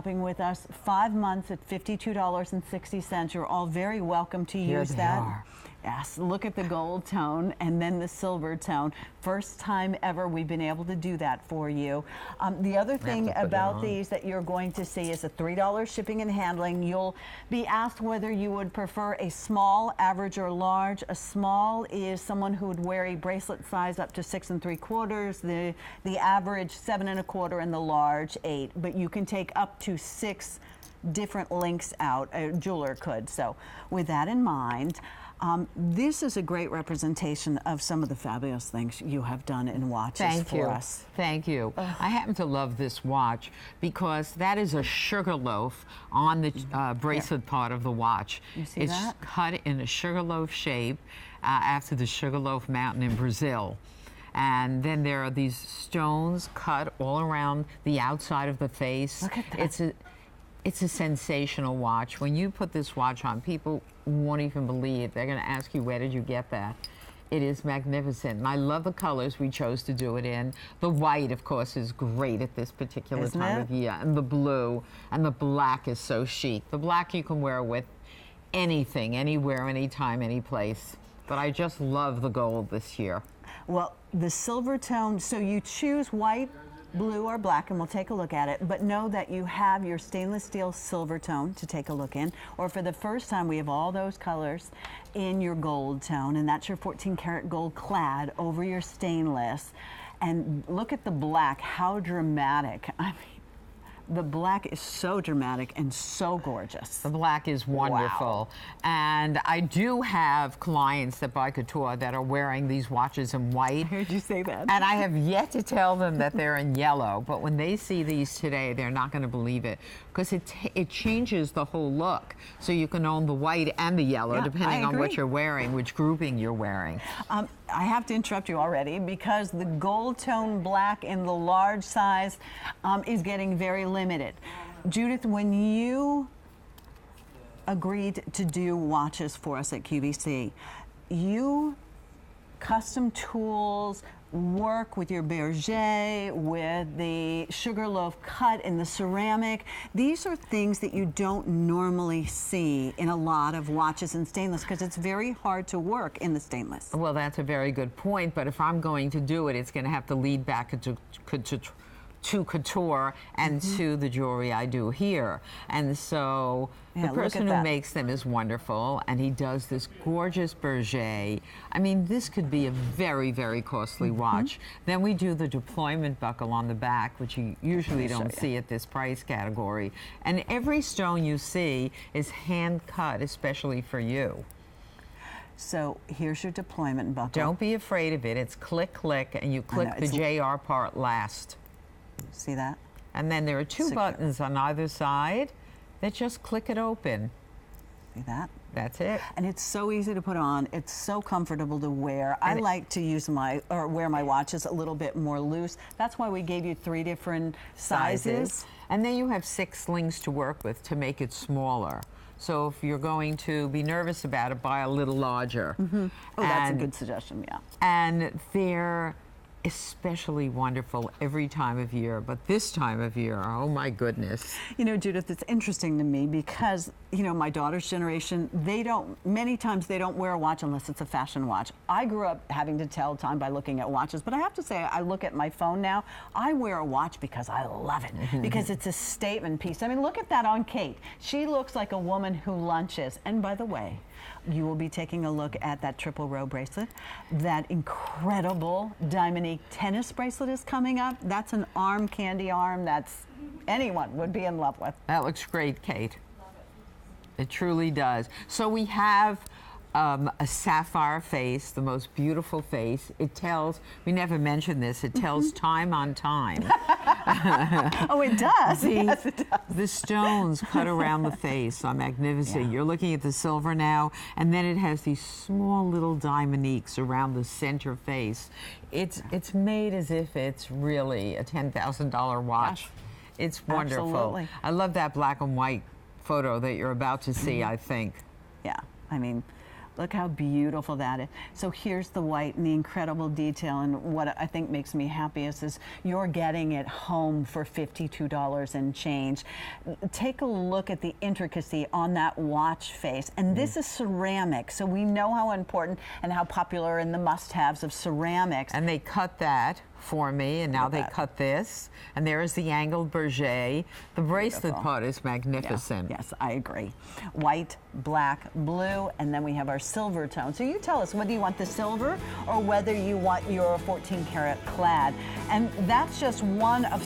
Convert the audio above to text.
shopping with us. 5 months at $52.60. You're all very welcome to use that. Are. Yes, look at the gold tone and then the silver tone. First time ever we've been able to do that for you. The other thing about these that you're going to see is a $3 shipping and handling. You'll be asked whether you would prefer a small, average, or large. A small is someone who would wear a bracelet size up to 6 3/4. The average 7 1/4, and the large 8. But you can take up to 6 different links out. A jeweler could. So with that in mind, this is a great representation of some of the fabulous things you have done in watches for us. Thank you. I happen to love this watch because that is a sugar loaf on the bracelet part of the watch. You see it's that? cut in a sugar loaf shape after the Sugar Loaf Mountain in Brazil. And then there are these stones cut all around the outside of the face. Look at that. It's a sensational watch. When you put this watch on, people won't even believe. They're going to ask you, where did you get that? It is magnificent. And I love the colors we chose to do it in. The white, of course, is great at this particular time of year. And the blue and the black is so chic. The black you can wear with anything, anywhere, anytime, any place. But I just love the gold this year. Well, the silver tone, so you choose white, blue, or black, and we'll take a look at it, but know that you have your stainless steel silver tone to take a look in, or for the first time we have all those colors in your gold tone, and that's your 14 karat gold clad over your stainless. And look at the black, how dramatic. I mean, the black is so dramatic and so gorgeous. The black is wonderful. Wow. And I do have clients that buy couture that are wearing these watches in white. I heard you say that. And I have yet to tell them that they're in yellow. But when they see these today, they're not going to believe it, because it changes the whole look. So you can own the white and the yellow, depending on what you're wearing, which grouping you're wearing. I have to interrupt you already, because the gold tone black in the large size is getting very limited. Judith, when you agreed to do watches for us at QVC, you custom tools, work with your berger, with the sugar loaf cut in the ceramic. These are things that you don't normally see in a lot of watches in stainless, because it's very hard to work in the stainless. Well, that's a very good point, but if I'm going to do it, it's going to have to lead back to couture and to the jewelry I do here. And so the person who makes them is wonderful, and he does this gorgeous berger. I mean, this could be a very, very costly watch. Then we do the deployment buckle on the back, which you usually don't see at this price category. And every stone you see is hand cut, especially for you. So here's your deployment buckle. Don't be afraid of it. It's click, click, and you click the JR part last. See that? And then there are two buttons on either side that just click it open. See that? That's it. And it's so easy to put on. It's so comfortable to wear. I like to use wear my watches a little bit more loose. That's why we gave you 3 different sizes. And then you have 6 links to work with to make it smaller. So if you're going to be nervous about it, buy a little larger. Oh, that's a good suggestion, yeah. And they're especially wonderful every time of year, but this time of year, oh my goodness. You know, Judith, it's interesting to me because, you know, my daughter's generation, many times they don't wear a watch unless it's a fashion watch. I grew up having to tell time by looking at watches, but I have to say, I look at my phone now. I wear a watch because I love it, because it's a statement piece. I mean, look at that on Kate. She looks like a woman who lunches. And by the way, you will be taking a look at that triple row bracelet. That incredible Diamond tennis bracelet is coming up. That's an arm, candy arm, that's anyone would be in love with. That looks great, Kate. It truly does. So we have a sapphire face, the most beautiful face. It tells, we never mentioned this, it tells time on time. Oh, it does? Yes, it does. The stones cut around the face are magnificent. You're looking at the silver now, and then it has these small little diamondiques around the center face. It's made as if it's really a $10,000 watch. Yes. It's wonderful. Absolutely. I love that black and white photo that you're about to see, I think. Yeah, I mean, Look how beautiful that is. So here's the white and the incredible detail, and what I think makes me happiest is you're getting it home for $52 and change. Take a look at the intricacy on that watch face, and this is ceramic, so we know how important and how popular in the must-haves of ceramics. And they cut that for me, and now they cut this, and there is the angled berget. The bracelet part is magnificent. Yeah. Yes, I agree. White, black, blue, and then we have our silver tone. So you tell us whether you want the silver or whether you want your 14 karat clad. And that's just one of